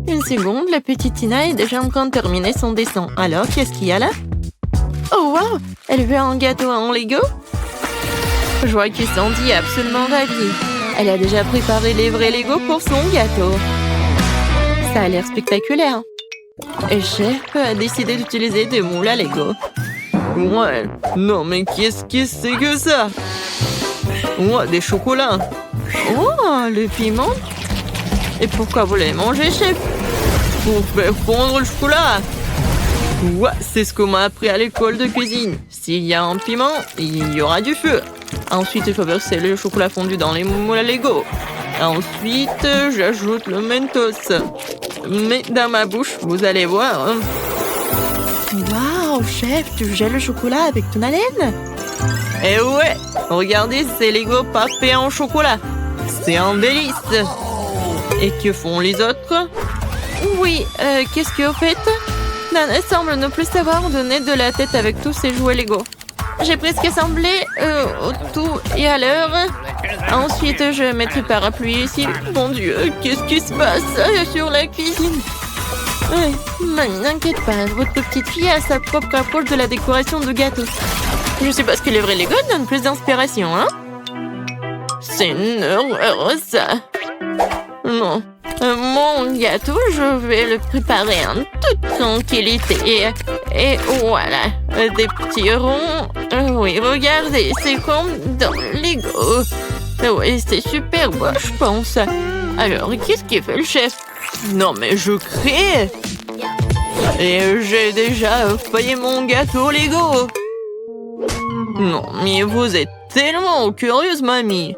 Une seconde, la petite Tina est déjà en train de terminer son dessin. Alors, qu'est-ce qu'il y a là? Oh, wow! Elle veut un gâteau en Lego? Je vois que Sandy est absolument ravie. Elle a déjà préparé les vrais Lego pour son gâteau. Ça a l'air spectaculaire. Et Chef a décidé d'utiliser des moules à Lego. Ouais, non mais qu'est-ce que c'est que ça? Ouais, des chocolats. Oh, le piment. Et pourquoi vous l'avez mangé, Chef? Pour faire fondre le chocolat. Ouais, c'est ce qu'on m'a appris à l'école de cuisine. S'il y a un piment, il y aura du feu. Ensuite, il faut verser le chocolat fondu dans les moules à Lego. Ensuite, j'ajoute le Mentos. Mais dans ma bouche, vous allez voir. Waouh, Chef, tu gèles le chocolat avec ton haleine? Eh ouais, regardez ces Lego parfaits en chocolat. C'est un délice. Et que font les autres? Oui, qu'est-ce que vous faites? Nana semble ne plus savoir où donner de la tête avec tous ses jouets Lego. J'ai presque assemblé tout et à l'heure. Ensuite, je mettrai le parapluie ici. Mon Dieu, qu'est-ce qui se passe sur la cuisine? N'inquiète pas, votre petite fille a sa propre approche de la décoration de gâteaux. Je sais pas ce que les vrais Lego donnent plus d'inspiration, hein? C'est une horreur, ça. Non. Mon gâteau, je vais le préparer en toute tranquillité. Et voilà, des petits ronds. Oui, regardez, c'est comme dans Lego. Oui, c'est super beau, je pense. Alors, qu'est-ce qu'il fait le chef? Non, mais je crée. Et j'ai déjà failli mon gâteau Lego. Non, mais vous êtes tellement curieuse, mamie.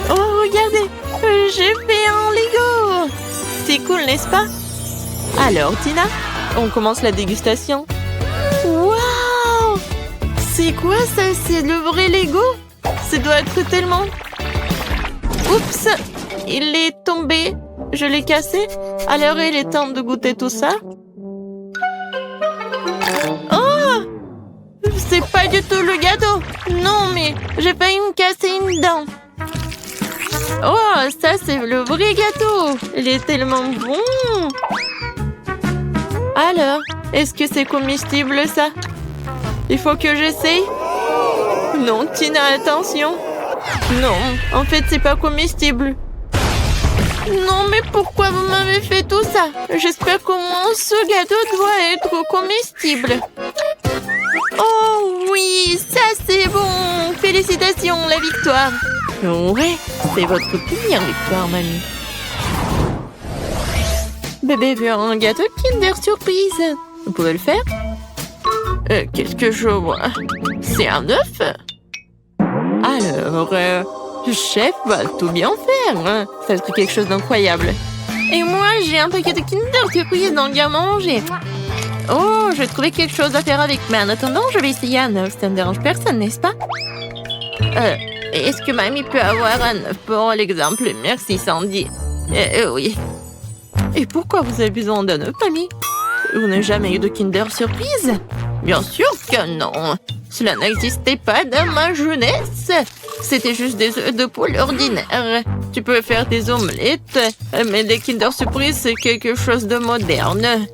Oh, regardez, j'ai fait un Lego. C'est cool, n'est-ce pas? Alors, Tina, on commence la dégustation. Waouh! C'est quoi ça? C'est le vrai Lego? Ça doit être tellement... Oups! Il est tombé. Je l'ai cassé. Alors, il est temps de goûter tout ça. Oh! C'est pas du tout le gâteau. Non, mais j'ai failli me casser une dent. Oh, ça, c'est le vrai gâteau. Il est tellement bon. Alors, est-ce que c'est comestible, ça? Il faut que j'essaye. Non, Tina, attention. Non, en fait, c'est pas comestible. Non, mais pourquoi vous m'avez fait tout ça? J'espère qu'au moins ce gâteau doit être comestible. Oh oui, ça c'est bon. Félicitations, la victoire. Ouais, c'est votre première victoire, mamie. Bébé veut un gâteau Kinder Surprise. Vous pouvez le faire? Qu'est-ce que je vois? C'est un œuf? Alors, chef va tout bien faire. Ça va être quelque chose d'incroyable. Et moi, j'ai un paquet de Kinder Surprise dans le garde-manger. Oh, je vais trouver quelque chose à faire avec. Mais en attendant, je vais essayer un œuf. Ça ne dérange personne, n'est-ce pas? Est-ce que mamie peut avoir un œuf pour l'exemple? Merci, Sandy. Oui. Et pourquoi vous avez besoin d'un œuf, mamie? Vous n'avez jamais eu de Kinder Surprise? Bien sûr que non. Cela n'existait pas dans ma jeunesse. C'était juste des œufs de poule ordinaires. Tu peux faire des omelettes, mais des Kinder Surprise, c'est quelque chose de moderne.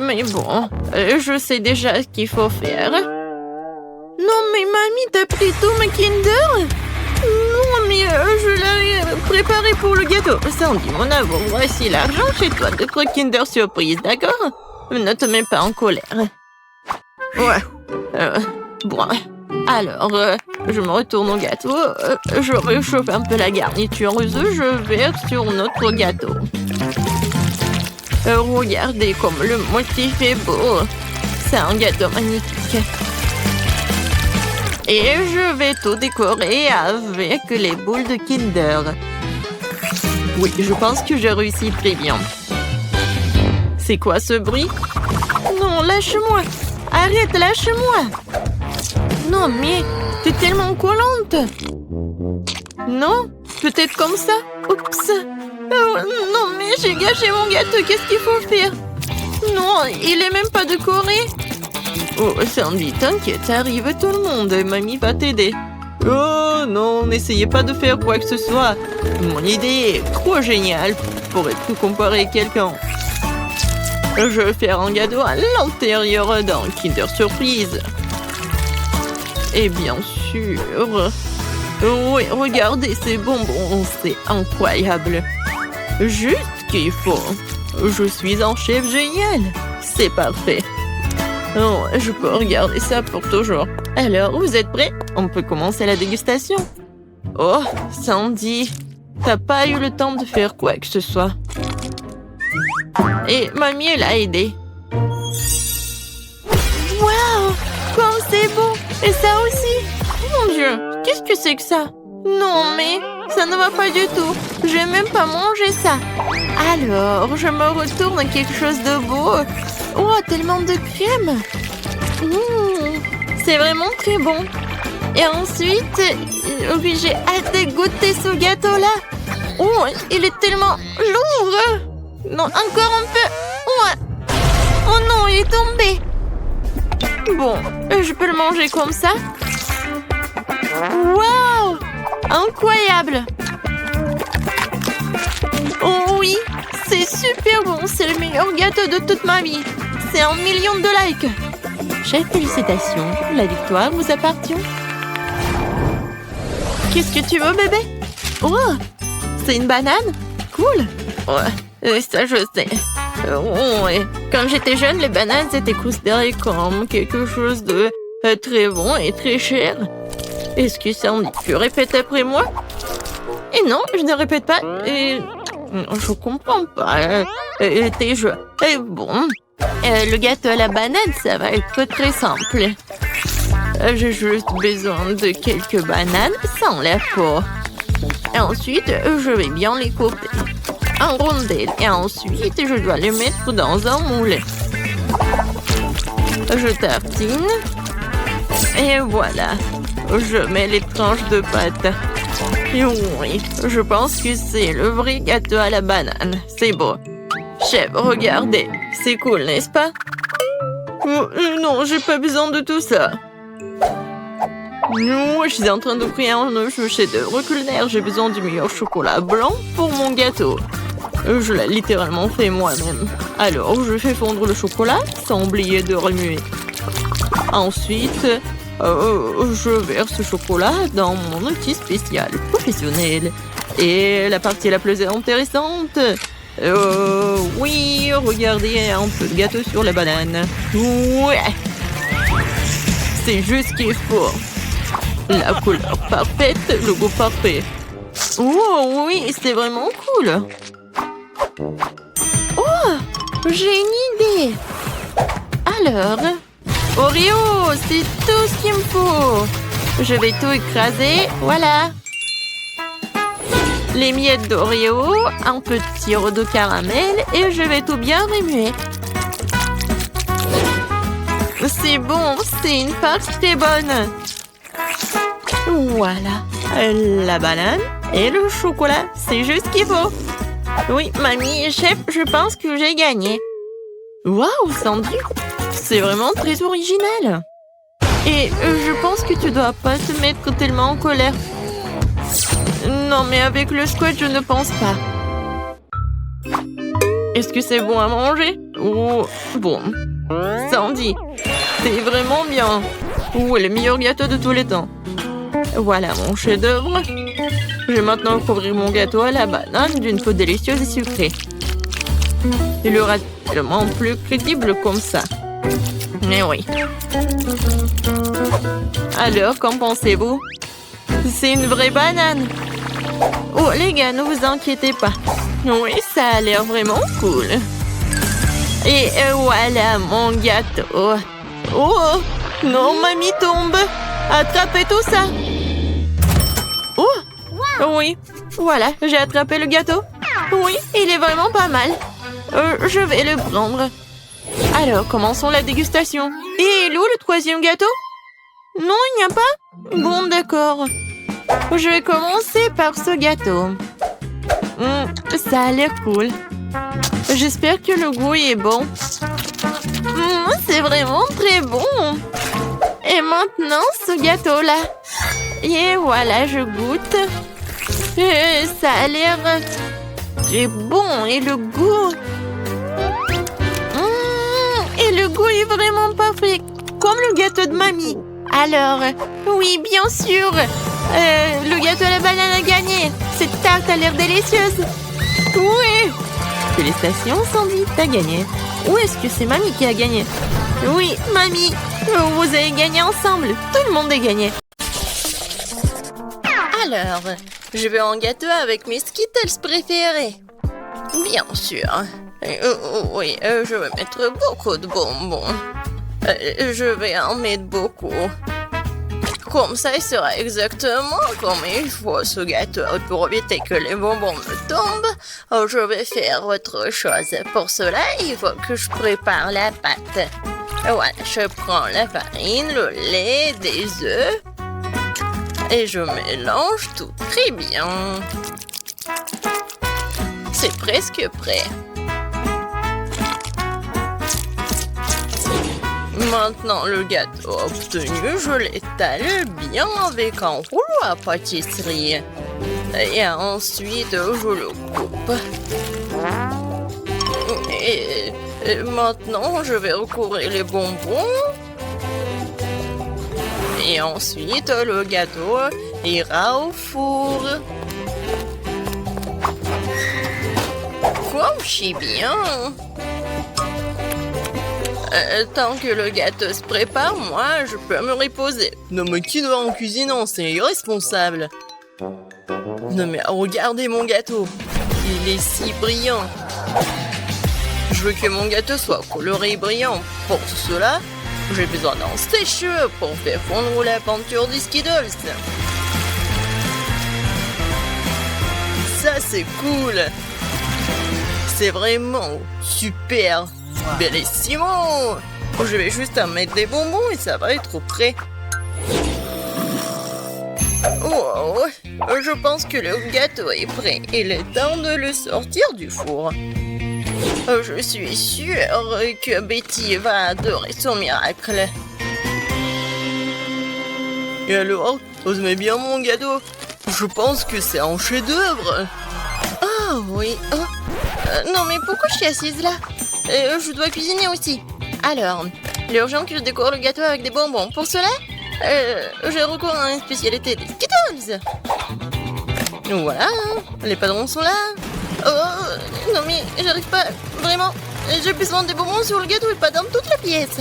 Mais bon, je sais déjà ce qu'il faut faire. Non, mais mamie, t'as pris tout mes Kinder? Non, mais pour le gâteau. Sandy, mon amour, voici l'argent chez toi de trucs Kinder Surprise, d'accord? Ne te mets pas en colère. Ouais. Bon. Alors, je me retourne au gâteau. Je réchauffe un peu la garniture. Je verse sur notre gâteau. Regardez comme le motif est beau. C'est un gâteau magnifique. Et je vais tout décorer avec les boules de Kinder. Oui, je pense que j'ai réussi très bien. C'est quoi ce bruit? Non, lâche-moi. Arrête, lâche-moi. Non, mais t'es tellement collante. Non? Peut-être comme ça? Oups. Oh, non, mais j'ai gâché mon gâteau. Qu'est-ce qu'il faut faire? Non, il est même pas décoré. Oh, Sandy, t'inquiète, arrive tout le monde. Mamie va t'aider. Oh non, n'essayez pas de faire quoi que ce soit. Mon idée est trop géniale pour être comparée à quelqu'un. Je vais faire un gâteau à l'intérieur d'un Kinder Surprise. Et bien sûr... Oui, regardez ces bonbons, c'est incroyable. Juste qu'il faut. Je suis un chef génial. C'est parfait. Oh, je peux regarder ça pour toujours. Alors, vous êtes prêts? On peut commencer la dégustation. Oh, Sandy, t'as pas eu le temps de faire quoi que ce soit. Et mamie, elle a aidé. Waouh, comme c'est beau. Et ça aussi. Mon Dieu, qu'est-ce que c'est que ça? Non, mais ça ne va pas du tout. Je vais même pas manger ça. Alors, je me retourne quelque chose de beau. Oh, tellement de crème. C'est vraiment très bon. Et ensuite, oui, j'ai hâte de goûter ce gâteau-là. Oh, il est tellement lourd. Non, encore un peu. Ouais. Oh non, il est tombé. Bon, je peux le manger comme ça. Waouh! Incroyable! Oh oui, c'est super bon. C'est le meilleur gâteau de toute ma vie. C'est 1 million de likes. Chef, félicitations. La victoire vous appartient. Qu'est-ce que tu veux, bébé? Oh, c'est une banane? Cool. Ouais, ça je sais. Ouais. Quand j'étais jeune, les bananes étaient considérées comme quelque chose de très bon et très cher. Est-ce que Sandy, tu répètes après moi? Et non, je ne répète pas. Et je comprends pas. Tes jeux. Et bon, le gâteau à la banane, ça va être très simple. J'ai juste besoin de quelques bananes sans la peau. Et ensuite, je vais bien les couper en rondelles. Et ensuite, je dois les mettre dans un moule. Je tartine. Et voilà. Je mets les tranches de pâte. Et oui, je pense que c'est le vrai gâteau à la banane. C'est beau. Chef, regardez. C'est cool, n'est-ce pas? Non, j'ai pas besoin de tout ça. Non, je suis en train de créer un chef-d'œuvre culinaire. J'ai besoin du meilleur chocolat blanc pour mon gâteau. Je l'ai littéralement fait moi-même. Alors, je fais fondre le chocolat sans oublier de remuer. Ensuite, je verse ce chocolat dans mon outil spécial professionnel. Et la partie la plus intéressante... oui, regardez un peu de gâteau sur la banane. Ouais. C'est juste ce qu'il faut. La couleur parfaite, le goût parfait. Oh oui, c'est vraiment cool. Oh, j'ai une idée. Alors, Oreo, c'est tout ce qu'il me faut. Je vais tout écraser, voilà. Les miettes d'Oreo, un peu de sirop de caramel et je vais tout bien remuer. C'est bon, c'est une pâte très bonne. Voilà, la banane et le chocolat, c'est juste ce qu'il faut. Oui, mamie, chef, je pense que j'ai gagné. Waouh, Sandy, c'est vraiment très original. Et je pense que tu dois pas te mettre tellement en colère. Non, mais avec le squat, je ne pense pas. Est-ce que c'est bon à manger? Oh, bon. Sandy, c'est vraiment bien. Oh, le meilleur gâteau de tous les temps. Voilà mon chef-d'œuvre. Je vais maintenant couvrir mon gâteau à la banane d'une peau délicieuse et sucrée. Il aura tellement plus crédible comme ça. Mais oui. Alors, qu'en pensez-vous? C'est une vraie banane. Oh, les gars, ne vous inquiétez pas. Oui, ça a l'air vraiment cool. Et voilà mon gâteau. Oh, non, mamie tombe. Attrapez tout ça. Oh, oui. Voilà, j'ai attrapé le gâteau. Oui, il est vraiment pas mal. Je vais le prendre. Alors, commençons la dégustation. Et il est où le troisième gâteau? Non, il n'y a pas? Bon, d'accord. Je vais commencer par ce gâteau. Ça a l'air cool. J'espère que le goût est bon. C'est vraiment très bon. Et maintenant, ce gâteau-là. Et voilà, je goûte. Et ça a l'air très bon. Et le goût... Et le goût est vraiment parfait. Comme le gâteau de mamie. Alors, oui, bien sûr. Le gâteau à la banane a gagné. Cette tarte a l'air délicieuse. Oui. Félicitations, Sandy, t'as gagné. Ou est-ce que c'est mamie qui a gagné? Oui, mamie. Vous avez gagné ensemble. Tout le monde a gagné. Alors, je vais en gâteau avec mes Skittles préférés. Bien sûr. Oui, je vais mettre beaucoup de bonbons. Je vais en mettre beaucoup. Comme ça, il sera exactement comme il faut ce gâteau. Pour éviter que les bonbons me tombent, je vais faire autre chose. Pour cela, il faut que je prépare la pâte. Voilà, je prends la farine, le lait, des œufs et je mélange tout très bien. C'est presque prêt. Maintenant, le gâteau obtenu, je l'étale bien avec un rouleau à pâtisserie. Et ensuite, je le coupe. Et maintenant, je vais recouvrir les bonbons. Et ensuite, le gâteau ira au four. Comme je bien. Tant que le gâteau se prépare, moi, je peux me reposer. Non, mais qui doit en cuisinant? C'est irresponsable. Non, mais regardez mon gâteau. Il est si brillant. Je veux que mon gâteau soit coloré et brillant. Pour cela, j'ai besoin d'un sèche-cheveux pour faire fondre la peinture des Skittles. Ça, c'est cool. C'est vraiment super. Bellissimo! Je vais juste en mettre des bonbons et ça va être prêt. Oh, je pense que le gâteau est prêt. Il est temps de le sortir du four. Je suis sûre que Betty va adorer son miracle. Et alors, vous aimez bien mon gâteau? Je pense que c'est un chef-d'œuvre. Ah oui. Non mais pourquoi je suis assise là? Je dois cuisiner aussi. Alors, il est urgent que je décore le gâteau avec des bonbons. Pour cela, j'ai recours à une spécialité des Skittles. Voilà, les padrons sont là. Oh, non mais j'arrive pas, vraiment. J'ai besoin des bonbons sur le gâteau et pas dans toute la pièce.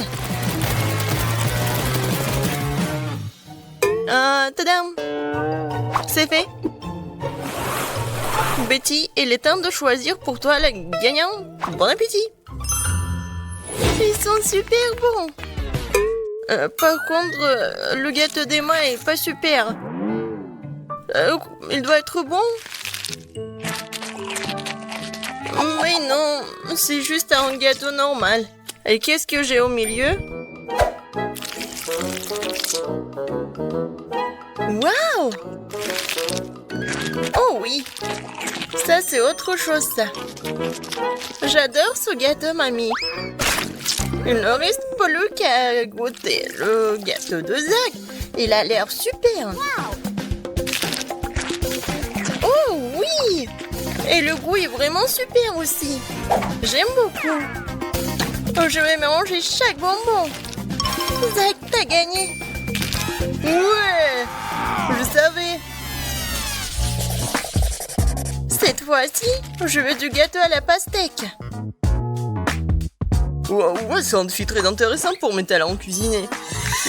Tadam! C'est fait. Betty, il est temps de choisir pour toi la gagnante. Bon appétit! Ils sont super bons. Par contre, le gâteau d'Emma est pas super. Il doit être bon. Mais non, c'est juste un gâteau normal. Et qu'est-ce que j'ai au milieu? Waouh! Oh oui! Ça, c'est autre chose, ça. J'adore ce gâteau, mamie. Il ne reste plus qu'à goûter le gâteau de Zach. Il a l'air super. Oh oui! Et le goût est vraiment super aussi. J'aime beaucoup. Je vais manger chaque bonbon. Zach, t'as gagné. Ouais! Je fois-ci, je veux du gâteau à la pastèque. Wow, c'est un défi très intéressant pour mes talents cuisinés.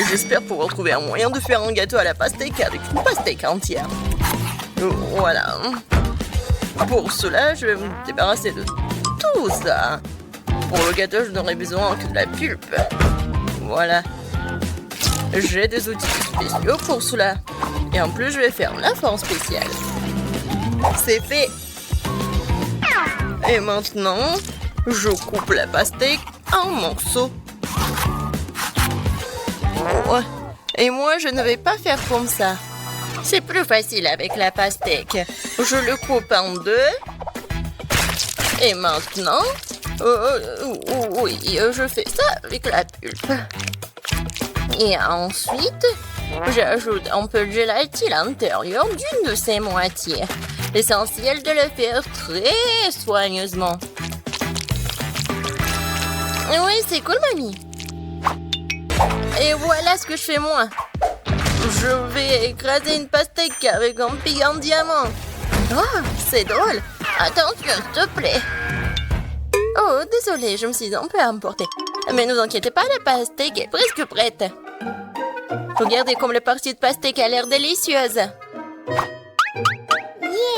J'espère pouvoir trouver un moyen de faire un gâteau à la pastèque avec une pastèque entière. Voilà. Pour cela, je vais me débarrasser de tout ça. Pour le gâteau, je n'aurai besoin que de la pulpe. Voilà. J'ai des outils spéciaux pour cela. Et en plus, je vais faire la forme spéciale. C'est fait. Et maintenant, je coupe la pastèque en morceaux. Oh. Et moi, je ne vais pas faire comme ça. C'est plus facile avec la pastèque. Je le coupe en deux. Et maintenant, oui, je fais ça avec la pulpe. Et ensuite, j'ajoute un peu de gélatine à l'intérieur d'une de ses moitiés. L'essentiel de le faire très soigneusement. Oui, c'est cool, mamie. Et voilà ce que je fais moi. Je vais écraser une pastèque avec un pic en diamant. Oh, c'est drôle. Attention, s'il te plaît. Oh, désolée, je me suis un peu emportée. Mais ne vous inquiétez pas, la pastèque est presque prête. Regardez comme la partie de pastèque a l'air délicieuse.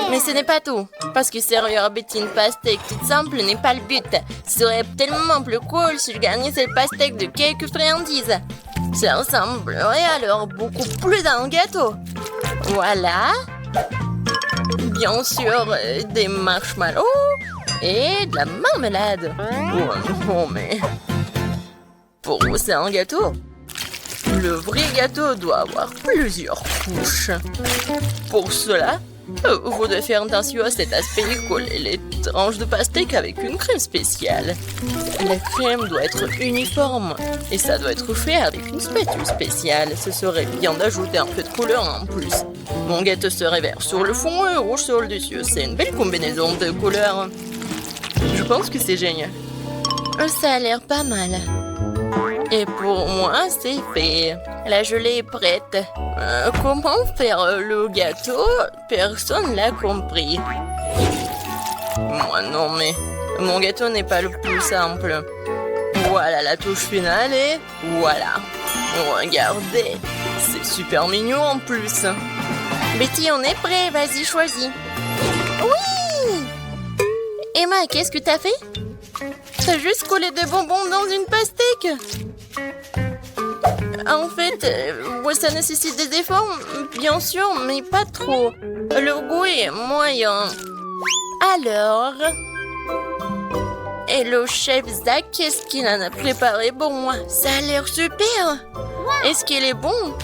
Mais ce n'est pas tout. Parce que servir à Betty une pastèque toute simple n'est pas le but. Ce serait tellement plus cool si je gagnais cette pastèque de quelques friandises. Ça ressemblerait alors beaucoup plus à un gâteau. Voilà. Bien sûr, des marshmallows et de la marmelade. Oh non, mais... Pour vous, c'est un gâteau. Le vrai gâteau doit avoir plusieurs couches. Pour cela, vous devez faire attention à cet aspect et coller les tranches de pastèque avec une crème spéciale. La crème doit être uniforme et ça doit être fait avec une spatule spéciale. Ce serait bien d'ajouter un peu de couleur en plus. Mon gâteau serait vert sur le fond et rouge sur le dessus. C'est une belle combinaison de couleurs. Je pense que c'est génial. Ça a l'air pas mal. Et pour moi, c'est fait. La gelée est prête. Comment faire le gâteau? Personne l'a compris. Moi non, mais mon gâteau n'est pas le plus simple. Voilà la touche finale et voilà. Regardez, c'est super mignon en plus. Betty, on est prêt. Vas-y, choisis. Oui! Emma, qu'est-ce que t'as fait? T'as juste collé des bonbons dans une pastèque. En fait, ça nécessite des efforts, bien sûr, mais pas trop. Le goût est moyen. Alors... Et le chef Zach, qu'est-ce qu'il en a préparé pour moi? Ça a l'air super. Est-ce qu'il est bon?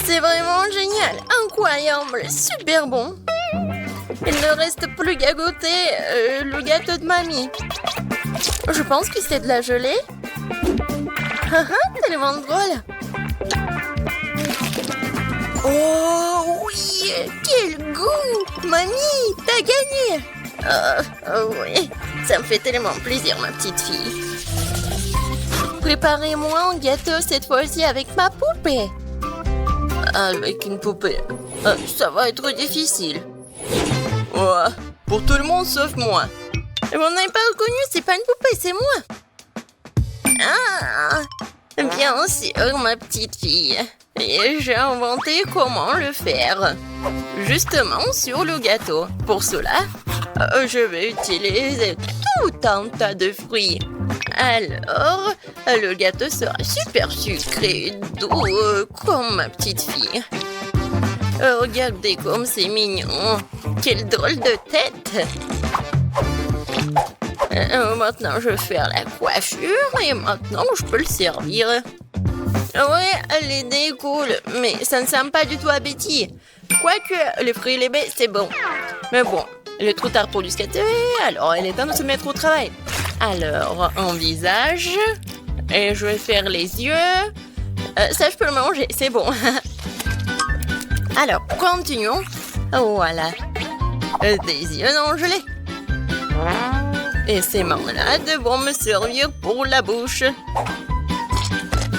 C'est vraiment génial, incroyable, super bon. Il ne reste plus qu'à goûter le gâteau de mamie. Je pense que c'est de la gelée. Tellement drôle. Oh oui, quel goût! Mamie, t'as gagné! Oui, ça me fait tellement plaisir, ma petite fille. Préparez-moi un gâteau cette fois-ci avec ma poupée. Avec une poupée, ça va être difficile. Ouais, pour tout le monde sauf moi. Vous n'avez pas reconnu, c'est pas une poupée, c'est moi. Ah, bien sûr, ma petite fille. Et j'ai inventé comment le faire. Justement sur le gâteau. Pour cela, je vais utiliser tout un tas de fruits. Alors, le gâteau sera super sucré, doux, comme ma petite fille. Regardez comme c'est mignon. Quelle drôle de tête. Maintenant, je vais faire la coiffure et maintenant, je peux le servir. Ouais, l'idée est cool, mais ça ne sent pas du tout à Betty. Quoique, les fruits et les baies, c'est bon. Mais bon, il est trop tard pour lui scatter, alors il est temps de se mettre au travail. Alors, un visage, et je vais faire les yeux. Ça, je peux le manger, c'est bon. Alors, continuons. Voilà. Des yeux en gelée. Et ces marmelades vont me servir pour la bouche.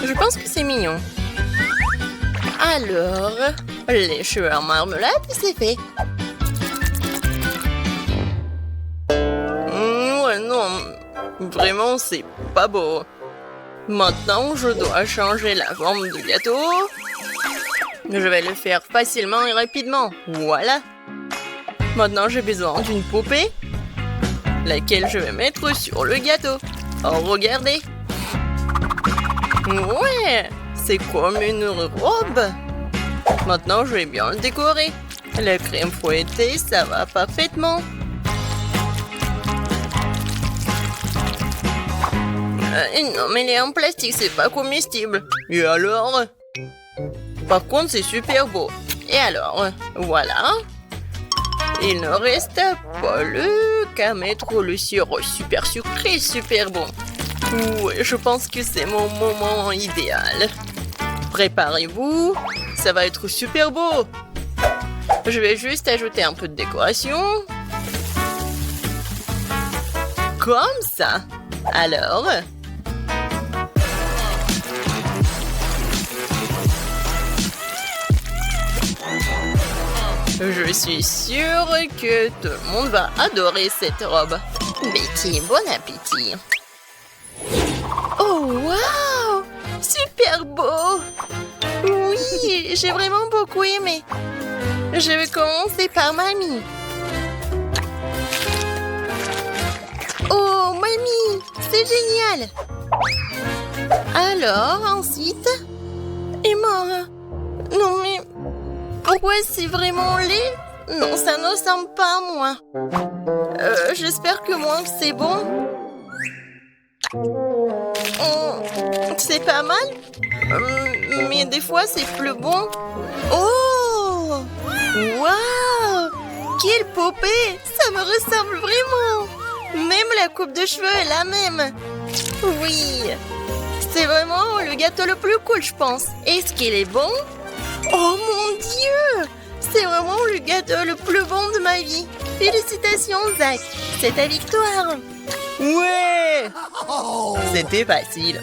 Je pense que c'est mignon. Alors, les cheveux en marmelade, c'est fait. Ouais, non, vraiment, c'est pas beau. Maintenant, je dois changer la forme du gâteau. Je vais le faire facilement et rapidement. Voilà. Maintenant, j'ai besoin d'une poupée, laquelle je vais mettre sur le gâteau. Oh, regardez. Ouais, c'est comme une robe. Maintenant, je vais bien le décorer. La crème fouettée, ça va parfaitement. Non, mais elle est en plastique, c'est pas comestible. Et alors? Par contre, c'est super beau. Et alors? Voilà. Il ne reste plus qu'à mettre le sirop super sucré, super bon. Ouais, je pense que c'est mon moment idéal. Préparez-vous, ça va être super beau. Je vais juste ajouter un peu de décoration. Comme ça. Alors... Je suis sûre que tout le monde va adorer cette robe. Betty, bon appétit. Oh, waouh! Super beau! Oui, j'ai vraiment beaucoup aimé. Je vais commencer par mamie. Oh, mamie, c'est génial! Alors, ensuite... Et moi? Non, mais... Pourquoi c'est vraiment laid? Non, ça ne ressemble pas à moi. J'espère que moi, c'est bon. C'est pas mal. Mais des fois, c'est plus bon. Oh! Waouh! Quelle poupée! Ça me ressemble vraiment. Même la coupe de cheveux est la même. Oui. C'est vraiment le gâteau le plus cool, je pense. Est-ce qu'il est bon? Oh mon Dieu! C'est vraiment le gâteau le plus bon de ma vie. Félicitations, Zach. C'est ta victoire. Ouais! C'était facile.